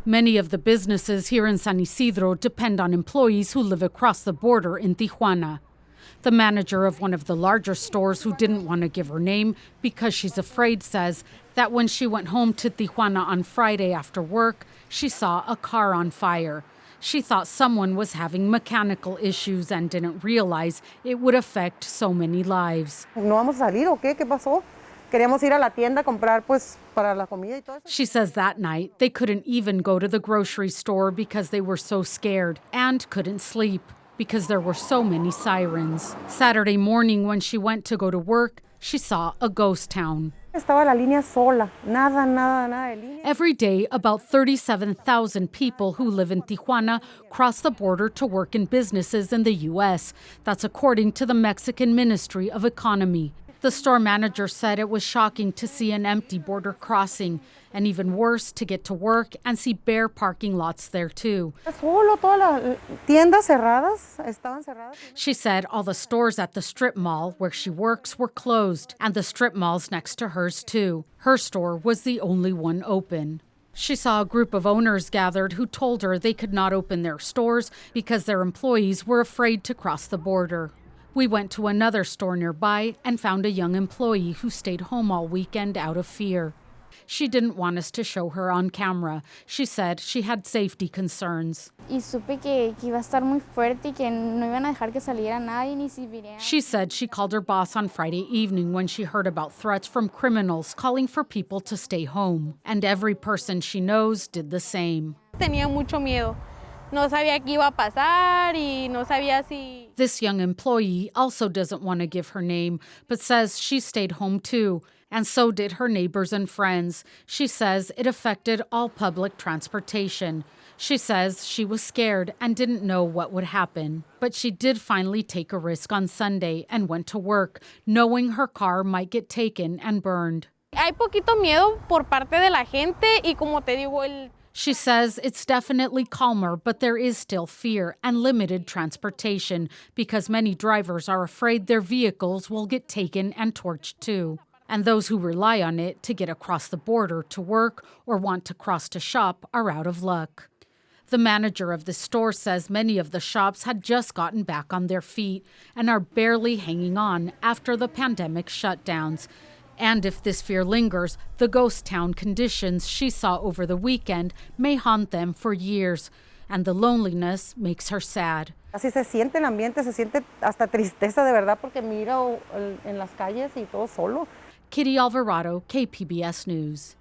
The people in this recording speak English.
Many of the businesses here in San Ysidro depend on employees who live across the border in Tijuana. The manager of one of the larger stores, who didn't want to give her name because she's afraid, says that when she went home to Tijuana on Friday after work, she saw a car on fire. She thought someone was having mechanical issues and didn't realize it would affect so many lives. ¿No vamos a salir o qué? ¿Qué pasó? Queríamos ir a la tienda a comprar pues para la comida y todo eso. She says that night they couldn't even go to the grocery store because they were so scared and couldn't sleep because there were so many sirens. Saturday morning when she went to go to work, she saw a ghost town. Estaba la línea sola, nada de línea. Every day, about 37,000 people who live in Tijuana cross the border to work in businesses in the U.S. That's according to the Mexican Ministry of Economy. The store manager said it was shocking to see an empty border crossing, and even worse, to get to work and see bare parking lots there too. Solo todas las tiendas cerradas, estaban cerradas. She said all the stores at the strip mall where she works were closed, and the strip malls next to hers too. Her store was the only one open. She saw a group of owners gathered who told her they could not open their stores because their employees were afraid to cross the border. We went to another store nearby and found a young employee who stayed home all weekend out of fear. She didn't want us to show her on camera. She said she had safety concerns. Y supe que iba a estar muy fuerte y que no iban a dejar que saliera nadie ni si vinieran. She said she called her boss on Friday evening when she heard about threats from criminals calling for people to stay home. And every person she knows did the same. Tenía mucho miedo. No sabía qué iba a pasar y no sabía si... This young employee also doesn't want to give her name, but says she stayed home too, and so did her neighbors and friends. She says it affected all public transportation. She says she was scared and didn't know what would happen, but she did finally take a risk on Sunday and went to work, knowing her car might get taken and burned. Hay poquito miedo por parte de la gente y como te digo, el... She says it's definitely calmer, but there is still fear and limited transportation because many drivers are afraid their vehicles will get taken and torched too. And those who rely on it to get across the border to work or want to cross to shop are out of luck. The manager of the store says many of the shops had just gotten back on their feet and are barely hanging on after the pandemic shutdowns. And if this fear lingers, the ghost town conditions she saw over the weekend may haunt them for years, and the loneliness makes her sad. Así se siente el ambiente, se siente hasta tristeza de verdad porque miro en las calles y todo solo. Kitty Alvarado, KPBS News.